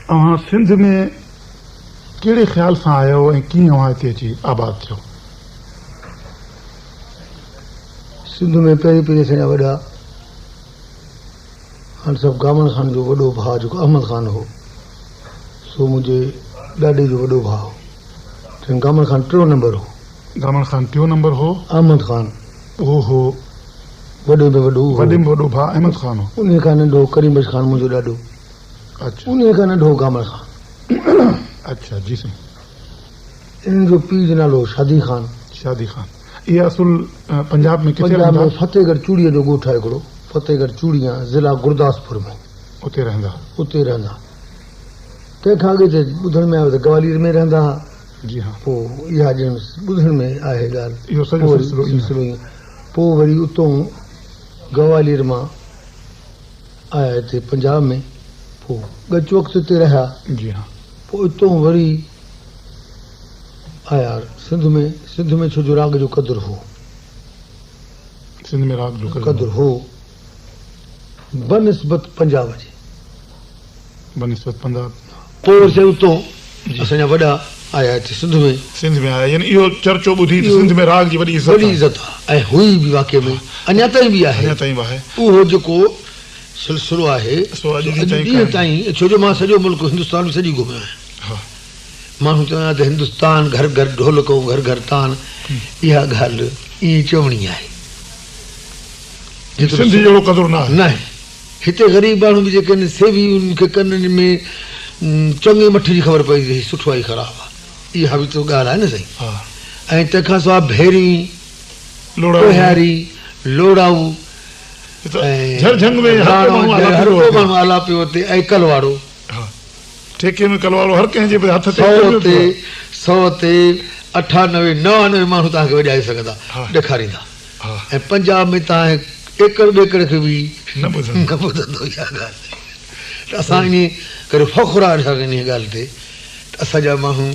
अवां सिंध में कहिड़े ख़्याल सां आयो ऐं कीअं अवां हिते अची आबाद थियो? सिंध में पहिरीं पहिरीं असांजा वॾा हाणे सभु गामण खान जो वॾो भाउ जेको अहमद ख़ान हो, सो मुंहिंजे ॾाॾे जो वॾो भाउ हो। गामण खान टियों नंबर हो। गामण खान टियों नंबर हो। अहमद ख़ान उहो हो वॾे में वॾो, वॾे में वॾो भाउ अहमद ख़ान हो। उन खां नंढो करीम ख़ान मुंहिंजो ॾाॾो। अच्छा। उन खां नंढो गामण ख़ान। अच्छा जी साईं। इन्हनि जो पीउ जो नालो शादी ख़ान। शादी ख़ान। इहा असुल पंजाब में किथे पंजाब में फतेहगढ़ चूड़ीअ जो ॻोठ आहे हिकिड़ो, फतेहगढ़ चूड़िया ज़िला गुरदासपुर में। उते रहंदा। तंहिंखां अॻे त ॿुधण में आयो त ग्वालियर में रहंदा हुआ। जी हाँ। पोइ इहा ॼण ॿुधण में आहे ॻाल्हि। इहो सॼो सिलसिलो पोइ वरी उतां ग्वालियर मां आया हिते पंजाब में, पोइ ॻच वक़्तु हिते रहिया। जी हाँ। पोइ उतां वरी आया सिंध में छो जो राग जो क़दुरु हो। सिंध में राग जो क़दुरु हो बनिस्बत पंजाब जे। बनिस्बत पंजाब। पोइ वरी उतां असांजा वॾा आया हिते सिंध में आया, यानी इहो चर्चो ॿुधी सिंध में राग जी वॾी इज़त आहे ऐं हुई बि वाक़ई में अञा ताईं बि आहे। उहो जेको सिलसिलो आहे ॾींहं ताईं, छो जो मां सॼो मुल्क हिंदुस्तान में सॼी घुमियो आहियां। माण्हू चवंदा त हिंदुस्तान घर घर ढोलको घर घर तान, इहा ॻाल्हि ईअं चवणी आहे। सिंध जहिड़ो क़दुरु न आहे। हिते ग़रीब माण्हू बि जेके आहिनि से बि उनखे कननि में चङे मठ जी ख़बर पई सुठो आहे ख़राबु आहे। इहा बि तो ॻाल्हि आहे न साईं। ऐं तंहिंखां सवाइ भेरी लोहारी लोड़ाऊ आला पियो हुते ऐं कलवाड़ो ठेके में कलवाड़ो हर कंहिंजे हथ 100 ते 98 99 माण्हू तव्हांखे वॼाए सघंदा, ॾेखारींदा। ऐं पंजाब में तव्हां एकड़ ॿेकड़ खे बि न ॿुधंदो इहा ॻाल्हि। त असां इन करे फ़ख़ुरु आहे इन ॻाल्हि ते त असांजा माण्हू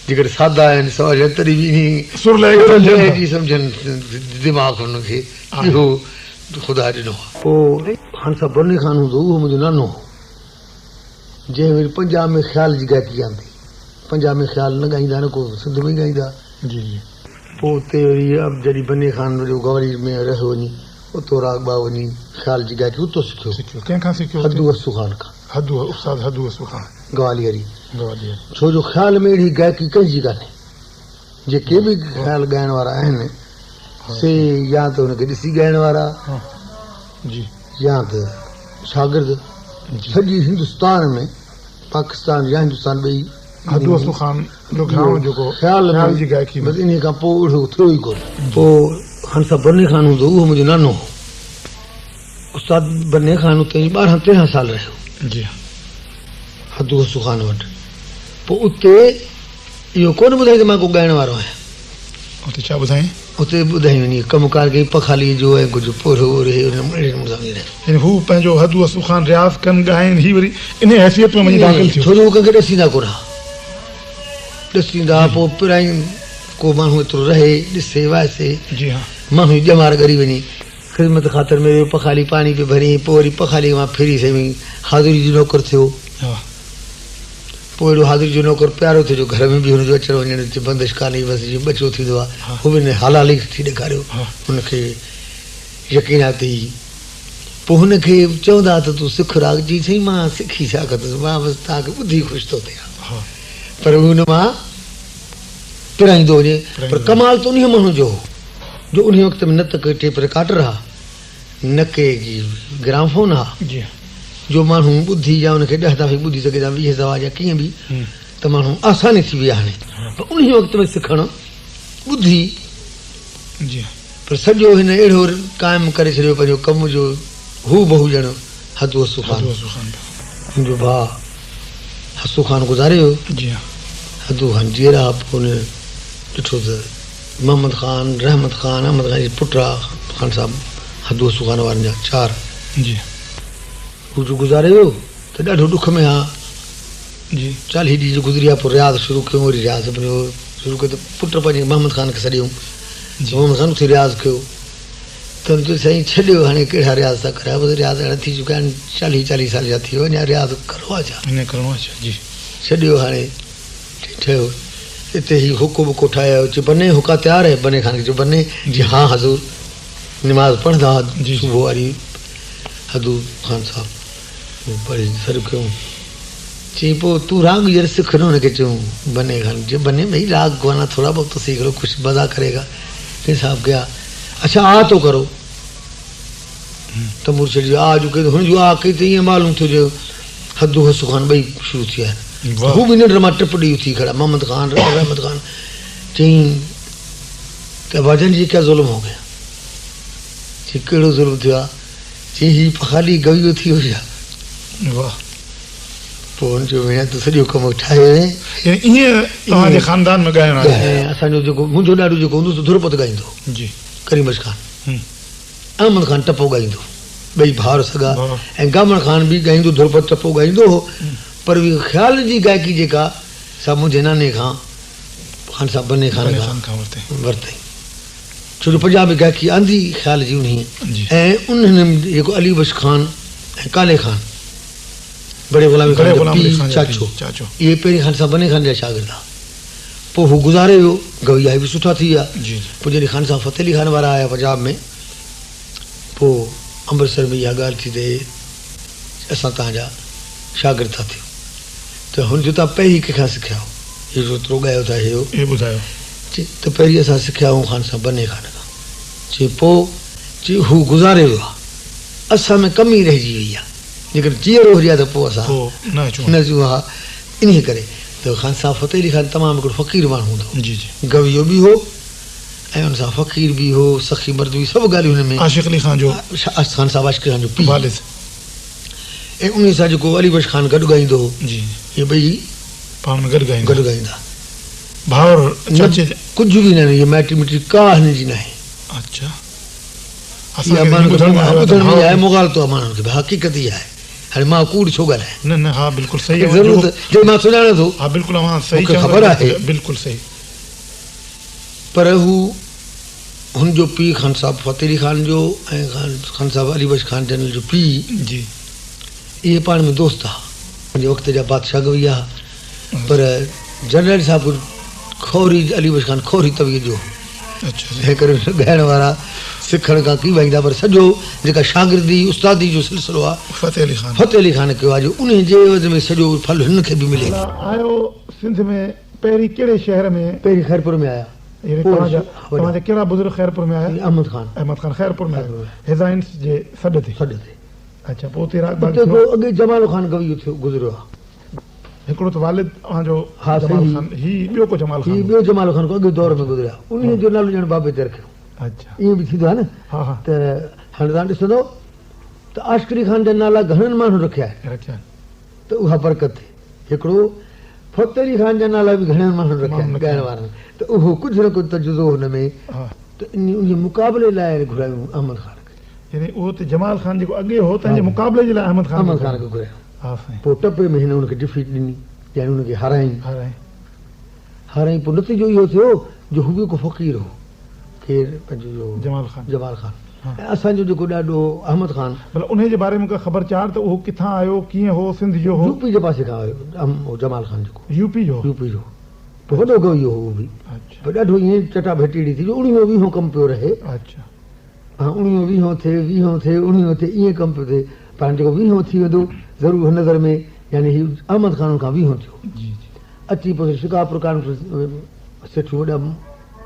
जेकॾहिं सादा आहिनि सवाइ तॾहिं बि सम्झनि दिमाग़ हुनखे इहो ख़ुदा ॾिनो आहे। पोइ हाणे सां बनी ख़ान हूंदो, उहो मुंहिंजो नानो हो, जंहिं वरी पंजाब में ख़्याल जी गाइकी आंदी। पंजाब में ख़्याल न ॻाईंदा न को सिंध में ॻाईंदा। जी जी। पोइ उते वरी जॾहिं बनी ख़ान जो ग्वालियर में रहियो वञी, उतो राग बा वञी ख़्याल जी गाइकी उतो सिखियो। कंहिंखां सिखियो? हदू असू ख़ान खां। उस्ताद हदू असू ख़ान ग्वालियर। छो जो ख़्याल में अहिड़ी गाइकी कंहिंजी कान्हे। जेके बि ख़्याल ॻाइण वारा आहिनि से या त हुनखे ॾिसी ॻाइण वारा जी, या त शागिर्द। सॼी हिंदुस्तान में, पाकिस्तान या हिंदुस्तान ॿई हदू असू ख़ान जो जेको ख़्याल जी गाइकी बसि इन खां पोइ अहिड़ो थियो ई कोन। पोइ हाणे सां बनी ख़ान हूंदो, उहो मुंहिंजो नानो हो। उस्ताद बनी ख़ान उते 12-13 साल रहियो। जी हदू असू ख़ान वटि। पोइ उते इहो कोन ॿुधाई त मां को ॻाइण वारो आहियां। उते छा ॿुधाई? उते ॿुधाई वञी कमुकार कई पखाली जो ऐं कुझु पोरो हू पंहिंजो हदू असू ख़ान रियाज़ कनि ॻाइनि, ही वरी इन हैसियत में वञी दाख़िल थियो। छो जो कंहिंखे ॾसींदा कोन, ॾसींदा पोइ पिराई को माण्हू एतिरो रहे ॾिसे वाइसे। जी हा। माण्हू ॼमार ॻरी वञी ख़िदमत ख़ातिर में पखाली पाणी पे भरी, पोइ वरी पखाली मां फिरी सही हाज़िरी जो नौकर थियो। पोइ अहिड़ो हाज़िरी जो नौकर प्यारो थियो जो घर में बि हुनजो अचणु वञण जी बंदिश कान्हे, बसि जीअं बचो थींदो आहे हू बि हालाली थी ॾेखारियो। हुनखे यकीन आहे त पोइ हुनखे चवंदा त तूं सिख राग जी। साईं मां सिखी छा कंदुसि, मां बसि तव्हांखे ॿुधी ख़ुशि थो थियां। पर हुन मां पिराईंदो वञे। पर कमाल त उन माण्हू जो हो जो उन वक़्त में न त के टेप रिकॉर्डर हा, न के ग्रामफोन हा, जो माण्हू ॿुधी या हुनखे 10 दफ़े ॿुधी सघे या 20 दफ़ा या कीअं बि, त माण्हू आसानी थी वई आहे हाणे। पर उन वक़्त में सिखणु ॿुधी, पर सॼो हिन अहिड़ो क़ाइमु करे छॾियो पंहिंजो कम जो हू बहु ॼण हदू असू ख़ान। मुंहिंजो भाउ हसू ख़ान गुज़ारियो। हदू ख़ान जीअरा। पोइ हुन ॾिठो त मोहम्मद ख़ान, रहमत ख़ान, अहमद ख़ान पुट ख़ान साहब हदू असू ख़ान वारनि जा 4। हू जो गुज़ारे वियो त ॾाढो ॾुख में हा। 40 ॾींहं जो गुज़री आहे। पोइ रियाज़ शुरू कयो, वरी रियाज़ शुरू कयो त पुट पंहिंजे मोहम्मद ख़ान खे सॾियऊं। मोहम्मद ख़ान उते रियाज़ कयो। तो साईं छॾियो हाणे कहिड़ा रियाज़ था करिया बसि रियाज़ हाणे थी चुका आहिनि 40 साल जा थी वियो अञा रियाज़ करिणो आहे छा इन करिणो आहे छा जी छॾियो हाणे ठहियो हिते ही हुको बुको ठाहियो चयो बने हुका तयारु आहे बने खान खे चयो बने जी हाँ हज़ूर निमाज़ पढ़ंदा हुआ सुबुह वारी हज़ूर ख़ान साहब पढ़ी सर कयूं चई पोइ तूं राग हींअर सिख न हुनखे चयूं बने खान चयो बने भई राग गाना थोड़ा बहुत तो सीख लो कुछ मज़ा करेगा फिर साहब गया अच्छा आ तो करो त मुर्शिद जो आ जो कयो हुन जो आ कई त ईअं मालूम थियो जो हदू हसू ख़ान ॿई शुरू थी विया आहिनि हू बि निंड मां टिप ॾेई थी खड़ा मोहम्मद ख़ान रहमत ख़ान चई त भाजन जी क्या ज़ुल्म हो गया चई कहिड़ो ज़ुल्म थियो आहे चई हीउ ख़ाली गवियो थी वियो छा वाह पोइ हुन चयो भेण तूं सॼो कमु ठाहे ईअं तव्हांजे ख़ानदान में ॻाइणो आहे असांजो जेको मुंहिंजो ॾाढो जेको हूंदो ध्रुपद ॻाईंदो जी करीमश ख़ान अहमद ख़ान टपो ॻाईंदो ॿई भाउर सॻा ऐं गामण ख़ान बि ॻाईंदो ध्रुपद टपो ॻाईंदो हो पर उहा ख़्याल जी गायकी जेका सा मुंहिंजे नाने खां ख़ान साहब बने ख़ान खां वरितई छो जो पंजाब में गायकी आंदी ख़्याल जी उन ऐं उन्हनि जेको अली बख्श ख़ान ऐं काले ख़ान बड़े ग़ुलामी ख़ान चाचो इहे पहिरीं ख़ान साहब बने ख़ान जा शागिर्द हुआ पोइ हू गुज़ारे वियो गविया बि सुठा थी विया पोइ जॾहिं ख़ान साहब फ़तेह अली ख़ान वारा आया पंजाब में पोइ अमृतसर में इहा ॻाल्हि थी ते असां तव्हांजा शागिर्द था थियूं त हुन जो तव्हां पहिरीं कंहिंखां सिखिया हो इहो जेतिरो ॻायो था इहो ॿुधायो त पहिरीं असां सिखिया आहियूं ख़ान साहब बने ख़ान खां चई पोइ चई हू गुज़ारे वियो आहे असां में कमी रहिजी वई आहे जेकॾहिं चीअरो हुजे हा त पोइ असां न चयूं हा इन करे त ख़ान साहब फ़तेह अली ख़ान तमामु हिकिड़ो फ़क़ीर माण्हू हूंदो जी जी गवियो बि हो ऐं हुन सां फ़क़ीर बि हो सखी मर्द बि सभु ॻाल्हियूं हुन में आशिक़ अली ख़ान जो ख़ान साहब आशिक़ ख़ान जो पीउ ऐं उन सां जेको अली बख्श ख़ान गॾु ॻाईंदो हो जी इहे ॿई पाण में गॾु ॻाईंदा भाउर कुझु बि न इहे माइटी मिटी का हिन जी न आहे अच्छा ॿुधण में आहे मुग़ालतो आहे माण्हुनि खे हक़ीक़त ई आहे हाणे मां कूड़ छो ॻाल्हायां न न हा बिल्कुलु सही ज़रूरत जे मां सुञाणां थो हा बिल्कुलु सही ख़बर आहे बिल्कुलु सही पर हू हुनजो पीउ ख़ान साहब फ़तेह अली ख़ान जो ऐं ख़ान साहब अली बख्श ख़ान जनरल जो पीउ जी इहे पाण में दोस्त आहे पंहिंजे वक़्त जा बादशाह गवी आहे पर जनरल साहब खोरी अली बख्श ख़ान खोरी तवीअ जो तंहिं करे ॻाइण वारा सिखण खां की वाईंदा पर सॼो जेका शागिर्दी उस्तादी जो सिलसिलो आहे फ़तेह अली ख़ान कयो आहे जो उन जे एवज़ में सॼो फल हिन खे बि मिले आयो सिंध में पहिरीं कहिड़े शहर में पहिरीं ख़ैरपुर में आया तव्हांजा कहिड़ा बुज़ुर्ग ख़ैरपुर में आया अहमद ख़ान ख़ैरपुर में हिज़ाइन्स जे सॾ ते अच्छा पोइ उते अॻे जमाल ख़ान गवी थियो गुज़रियो आहे हिकिड़ो त वालिद तव्हांजो हा जमाल ख़ान ही ॿियो को जमाल ख़ान ॿियो जमाल ख़ान को अॻे दौर में गुज़रिया उन जो नालो ॼण बाबे ते रखियो अच्छा ईअं बि थींदो आहे न हा हा त हाणे तव्हां ॾिसंदो त आशिक़ ख़ान जा नाला घणनि माण्हुनि रखिया आहिनि त उहा बरकत थिए हिकिड़ो फ़तेह अली ख़ान जा नाला बि घणनि माण्हुनि रखिया आहिनि ॻाइण वारनि त उहो कुझु न कुझु तजुज़ो हुन में त उन मुक़ाबले लाइ घुरायूं अहमद ख़ान खे यानी उहो त जमाल ख़ान जेको अॻे हो तंहिंजे मुक़ाबले जे लाइ अहमद ख़ान खे घुरायूं पोइ टपे में हिन हुनखे डिफीट ॾिनी यानी हुनखे हाराई पोइ नतीजो इहो थियो जो हू बि को फ़क़ीर हो केरु पंहिंजो जमाल ख़ान ऐं असांजो जेको ॾाढो अहमद ख़ान मतिलबु उन जे बारे में का ख़बर चार त उहो किथां आयो कीअं हो सिंध जो हो यूपी जे पासे खां आयो जमाल ख़ान जेको यूपी जो पोइ वॾो गवियो हो उहो बि पर ॾाढो ईअं चटा भेटीड़ी थी जो 19-20 कमु पियो रहे अच्छा हा 19-20 थिए 19 थिए ईअं कमु पियो थिए पाण जेको 20 थी वेंदो ज़रूरु नज़र में यानी हीउ अहमद ख़ान खां 20 थियो अची पोइ शिकारपुर कॉन्फ्रेंस सेठ वॾा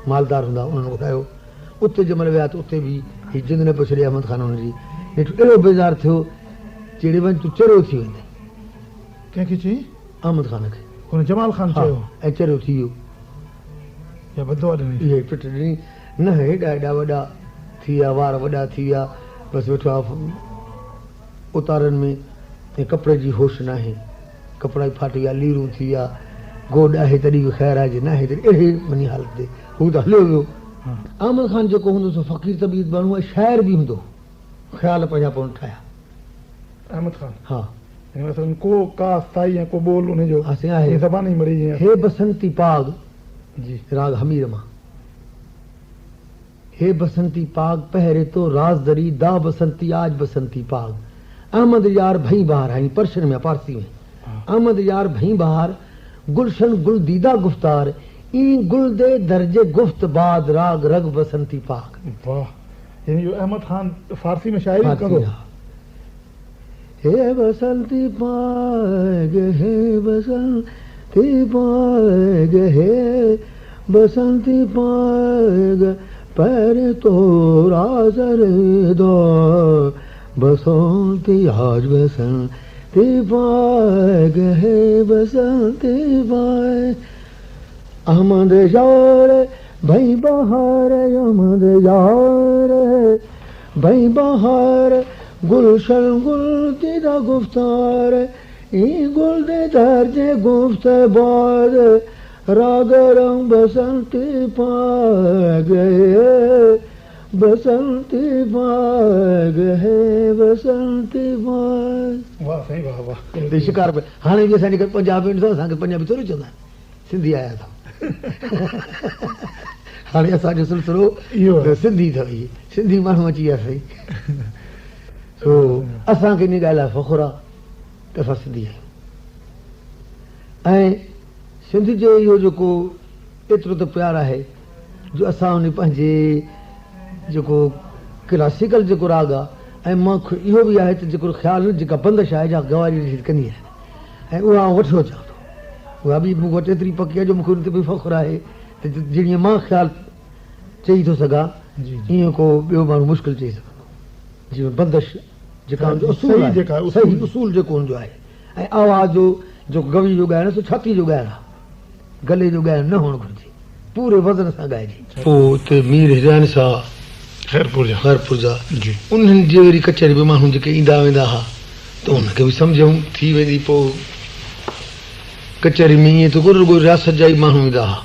मालदार हूंदा उन्हनि ॿुधायो उते जंहिं महिल विया त उते बि हीअ जिंद न पियो छॾे अहमद ख़ान हुनजी नेठि अहिड़ो बेज़ार थियो चेड़े वञ तूं चरियो थी वेंदे कंहिंखे चई अहमद ख़ान खे हुन जमाल ख़ान चयो ऐं चरियो थी वियो या बदवा ॾिनी इहे पिट ॾिनी न हेॾा वॾा थी विया वार वॾा थी विया बसि वेठो आहे उतारनि में ऐं कपिड़े जी होश न आहे कपिड़ा ई फाटी विया लीरूं थी विया गोॾ आहे तॾहिं बि ख़ैर आहे जे न आहे तॾहिं अहिड़ी वञी हालत ते हू त हलियो वियो अहमद ख़ान जेको हूंदो सो फ़क़ीर तबीअत माण्हू आहे शाइर बि हूंदो ख़्याल पंहिंजा पाण ठाहिया अहमद ख़ान हा को का साई ऐं को बोल उनजो आहे ज़बान ई मड़ी हे बसंती पाग जी राग हमीर मां हे बसंती पाग पहरे तो राज दरी दा बसंती आज बसंती पाग अहमद यार भई बहार है पर्शियन में पारसी में अहमद यार भई बहार गुलशन गुल दीदा गुफ्तार ई गुल दे दर्जे गुफ्त बाद राग रग बसंती पाग। वाह, यानी जो अहमद खान फारसी में शायरी करो। हे बसंती पाग हे बसंती पाग हे बसंती पाग पैर तो राजर दो बसंती आज बसंती पाग है बसंती पाग अहमद यार भाई बहार अहमद यार भाई बहार गुलशन गुल दीदा गुफ्तार ई गुल दे दर्जे गुफ्त बाद राग रंग बसंती पाग बसंती बाग है बसंती बाग। वाह सही वाह वाह। शिकार पे हाणे बि असांजे घर पंजाबी ॾिसो असांखे पंजाबी थोरी चवंदा आहिनि, सिंधी आया था हाणे असांजो सिलसिलो इहो सिंधी अथव, इहे सिंधी माण्हू अची विया सही। सो असांखे इन ॻाल्हि लाइ फ़ख़ुरु आहे त असां सिंधी आहियूं ऐं सिंधी जो इहो जेको एतिरो त प्यारु आहे जो असां उन पंहिंजे जेको क्लासिकल जेको राग आहे ऐं मां इहो बि आहे त जेको ख़्यालु जेका बंदिश आहे जा गवारी कंदी आहे ऐं उहा वठिणो अचां थो, उहा बि मूं वटि एतिरी पकी आहे जो मूंखे उन ते बि फ़ख़ुरु आहे त जीअं मां ख़्यालु चई थो सघां ईअं को ॿियो माण्हू मुश्किल चई सघंदो। जीअं बंदिश जेका सही उसूल जेको हुनजो आहे ऐं आवाज़ जो जेको गवी जो ॻाइणु आहे छाती जो ॻाइणु आहे, गले जो ॻाइणु न हुअणु घुरिजे, पूरे वज़न सां ॻाइजे। पोइ उते मीर हिरान सां खैरपुर जा उन्हनि जी वरी कचहरी बि माण्हू जेके ईंदा वेंदा हुआ त उनखे बि सम्झूं थी वेंदी। पोइ कचहरी में ईअं त कोन रुॻो रियासत जा ई माण्हू ईंदा हुआ,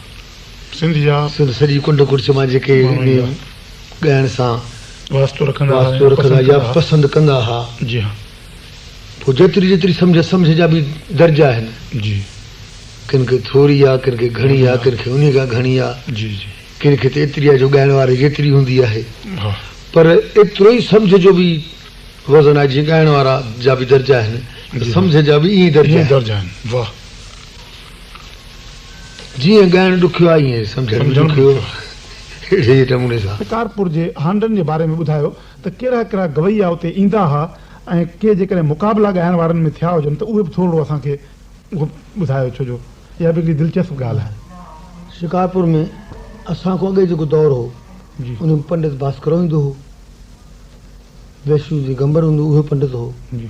सिंध जा सॼी कुंड कुर्च मां जेके ॻाइण सां वास्तो रखंदा या पसंदि कंदा हुआ। जी हा। पोइ जेतिरी जेतिरी सम्झ जा बि दर्जा आहिनि जी, किन खे थोरी आहे, किन खे घणी आहे, किन खे उन खां घणी आहे जी जी, किन खे त एतिरी आहे जो ॻाइण वारे जेतिरी हूंदी आहे, पर एतिरो ई सम्झ जो बि वज़न आहे। जीअं ॻाइण वारा जा बि दर्जा आहिनि सम्झ जा बि ईअं दर्जा आहिनि। वाह, जीअं ॻाइणु ॾुखियो आहे ईअं सम्झणु ॾुखियो अहिड़े नमूने सां। शिकारपुर जे हांडनि जे बारे में ॿुधायो त कहिड़ा कहिड़ा गवैया उते ईंदा हुआ ऐं के जेकॾहिं मुक़ाबला ॻाइण वारनि में थिया हुजनि त उहे बि थोरो असांखे ॿुधायो, छो जो इहा बि हिकिड़ी दिलचस्प ॻाल्हि आहे। शिकारपुर में असां खां अॻे जेको दौरु हो उन में पंडित भास्कर ईंदो हो, वैष्णु जी गंबर हूंदो उहो पंडित हो जी।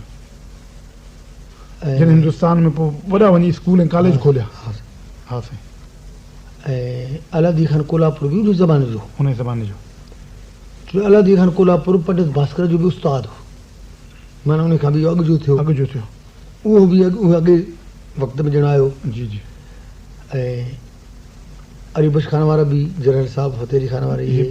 जिन हिंदुस्तान में पोइ वॾा वञी स्कूल ऐं कॉलेज खोलिया। हा साईं। ऐं अलादी खान कोल्हापुर बि उन ज़माने जो, हुन ज़माने जो अलादी खान कोल्हापुर पंडित भास्कर जो बि उस्ताद हो, माना उन खां बि अॻु जो थियो उहो बि उहो अॻे वक़्त में ॼण आयो जी जी। ऐं अलीबख्श खान वारा बि जनरल साहब फतेह अली खान वारा इहे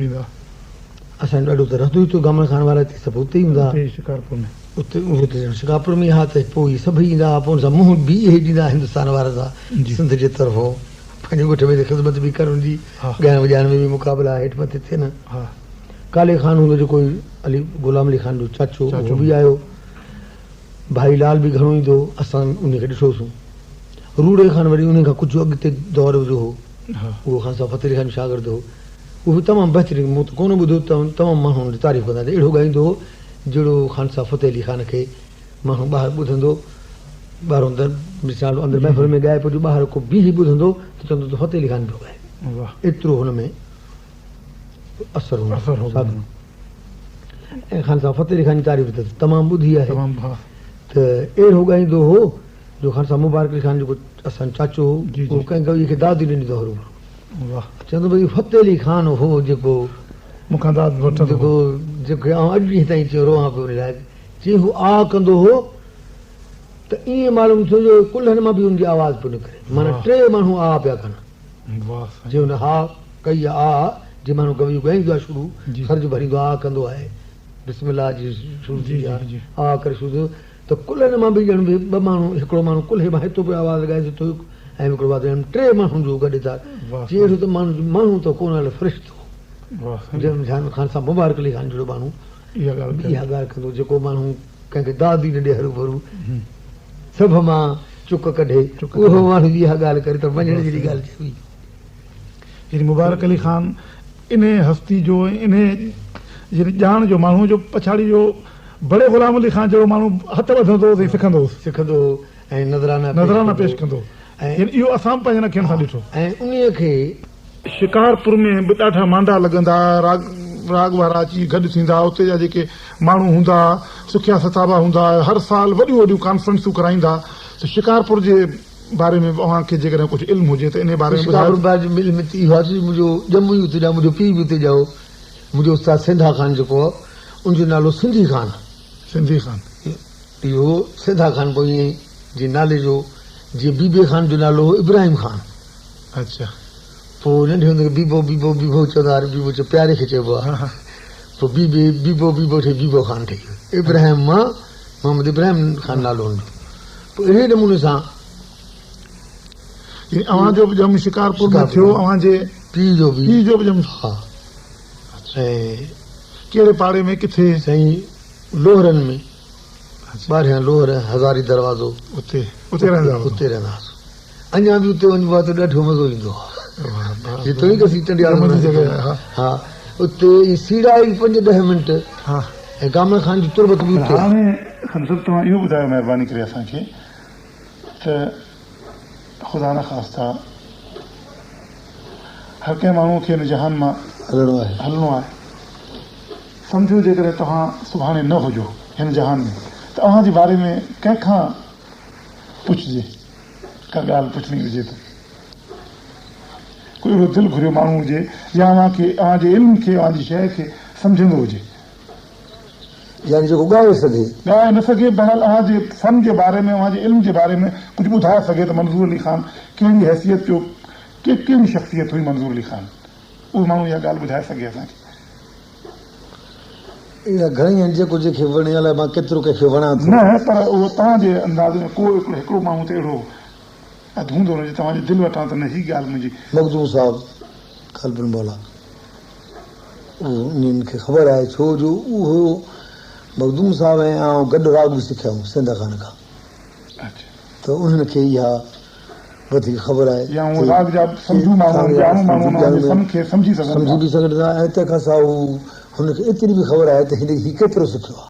असांजो ॾाढो त रहंदो ई थियो, गामण खान वारा सभु उते ई हूंदा शिकारपुर में, उते शिकारपुर में हा। त पोइ इहे सभई ईंदा हुआ, पोइ हुन सां मुंहुं बि इहे ॾींदा हिंदुस्तान वारा सां सिंध जे तरफ़ो पंहिंजे ॻोठ में ख़िदमत बि करण जी, ॻाइण वॼाइण में बि मुक़ाबला हेठि मथे थिए न। काले खान हूंदो जेको अली गुलाम अली खान जो चाचो उहो बि आयो, भाई लाल बि घणो ईंदो, असां उनखे ॾिठोसीं। रूड़े खान वरी उन खां कुझु अॻिते दौर जो हो, उहो ख़ान सां फतेह अली खान शागिर्द हो, उहो बि तमामु बहितरीनु, मूं त कोन ॿुधो तमामु माण्हू हुनजी तारीफ़ कंदा, अहिड़ो ॻाईंदो हो जहिड़ो ख़ान सां फतेह अली खान खे माण्हू ॿाहिरि ॿुधंदो, ॿाहिरि अंदरि महफ़िल में ॻाए पियो, ॿाहिरि को बि ॿुधंदो त चवंदो त फतेह अली खान पियो ॻाए, एतिरो हुन में असरु हूंदो। ऐं ख़ान सां फतेह अली खान जी तारीफ़ त तमामु ॿुधी आहे, त अहिड़ो ॻाईंदो हो जो ख़ान सां मुबारक अली खान जेको असांजो चाचो हो उहो कंहिं कवीअ खे दादी ॾिनी अथव, चवंदो भई फतेह अली खान हो जेको मूंखां दाद जेको आउं अॼु ॾींहं ताईं चयो रोआं पियो उन लाइ, चई हू आ कंदो हो त ईअं मालूम थियो जो कुल्हनि मां बि हुनजी आवाज़ पियो निकिरे, माना टे माण्हू आ पिया कनि, जे हुन हा कई आ, जे माण्हू कवी ॻाईंदो आहे शुरू ख़र्च भरींदो आ कंदो आहे बिस्मिल्लाह जी शुरू थी आ करे शुरू त कुल्हनि मां बि ॼण ॿ माण्हू, हिकिड़ो माण्हू कुल्हे मां हितो पियो आवाज़ लॻाए थो ऐं हिकिड़ो टे माण्हुनि जो गॾु था, अहिड़ो त माण्हू त कोन हल फ़रिश्तो जम जान खान सां मुबारक अली खान जहिड़ो माण्हू इहा ॻाल्हि इहा ॻाल्हि कंदो जेको माण्हू कंहिंखे दाद ई न ॾे हरू भरू सभु मां चुक कढे उहो माण्हू इहा ॻाल्हि करे त वञण जहिड़ी ॻाल्हि चई यानी मुबारक अली खान इन हस्ती जो इन ॼाण जो माण्हू जो पछाड़ी जो बड़े ग़ुलाम अली खान जहिड़ो माण्हू हथ वधंदो हो सिखंदो ऐं नज़राना पेश कंदो ऐं इहो असां पंहिंजे अखियुनि सां ॾिठो ऐं उन्हीअ खे शिकारपुर में बि ॾाढा मांडा लॻंदा राग वारा अची गॾु थींदा उते जा जेके माण्हू हूंदा सुखिया सताबा हूंदा हर साल वॾियूं वॾियूं कॉन्फ्रेंसूं कराईंदा त शिकारपुर जे बारे में अव्हांखे जेकॾहिं कुझु इल्मु हुजे त इन बारे में मुंहिंजो ॼमू ई उते ॼाओ मुंहिंजो पीउ बि उते ॼाओ मुंहिंजो उस्ताद सिंधा खान जेको आहे उनजो नालो सिंधी खान इहो सिंधा खान पोइ ईअं जे नाले जो जीअं बीबे खान जो नालो हो इब्राहिम खान अच्छा पोइ नंढे हूंदे बीबो बीबो बीबो चवंदा बीबो चयो प्यारे खे चइबो आहे पोइ बीबो बीबो ठही बीबो खान ठही वियो इब्राहिम मां मोहम्मद इब्राहिम खान नालो हुनजो पोइ अहिड़े नमूने सां अव्हांजो बि ॼम शिकारपुर में थियो अव्हांजे पीउ जो बि ॼम हा ऐं कहिड़े पाड़े में किथे साईं लोहरनि में 12 लोहर हज़ारी दरवाज़ो उते रहंदा हुआसीं अञा बि उते वञिबो आहे त ॾाढो मज़ो ईंदो आहे जेतिरी कसी हा उते सीड़ा ई 5-10 मिंट हा ऐं कामर खान जी तुरबत बि उते हाणे तव्हां इहो ॿुधायो महिरबानी करे असांखे त ख़ुदा न ख़ास्ता हर कंहिं माण्हूअ खे हिन जहान मां हलणो आहे सम्झो जेकॾहिं तव्हां सुभाणे न हुजो हिन जहान में त अव्हांजे बारे में कंहिंखां पुछिजे का ॻाल्हि पुछणी हुजे त कोई अहिड़ो दिलि घुरियो माण्हू हुजे या अव्हांजे इल्म खे अव्हांजी शइ खे सम्झंदो हुजे यानी जेको ॻाए न सघे बहरहाल अव्हांजे फन जे बारे में अव्हांजे इल्म जे बारे में कुझु ॿुधाए सघे त मंज़ूर अली खान कहिड़ी हैसियत जो कहिड़ी शख़्सियत हुई मंज़ूर अली खान उहो माण्हू इहा ॻाल्हि ॿुधाए सघे असांखे इहा घणेई आहिनि जेको जंहिंखे वणे अलाए मां केतिरो कंहिंखे वणां थो न पर उहो तव्हांजे अंदाज़ में को हिकिड़ो माण्हू त अहिड़ो अधु हूंदो हुजे तव्हांजे दिलि वटां त न ही ॻाल्हि मुंहिंजी मखदूम साहिबु कल्बन मौला उन्हनि खे ख़बर आहे छो जो उहो मखदूम साहिब ऐं आउं गॾु राग बि सिखियमि सिंध खान खां त उन्हनि खे इहा वधीक ख़बर आहे सम्झी बि सघंदा ऐं तंहिंखां सवाइ हुनखे एतिरी बि ख़बर आहे त हिन हीउ केतिरो सिखियो आहे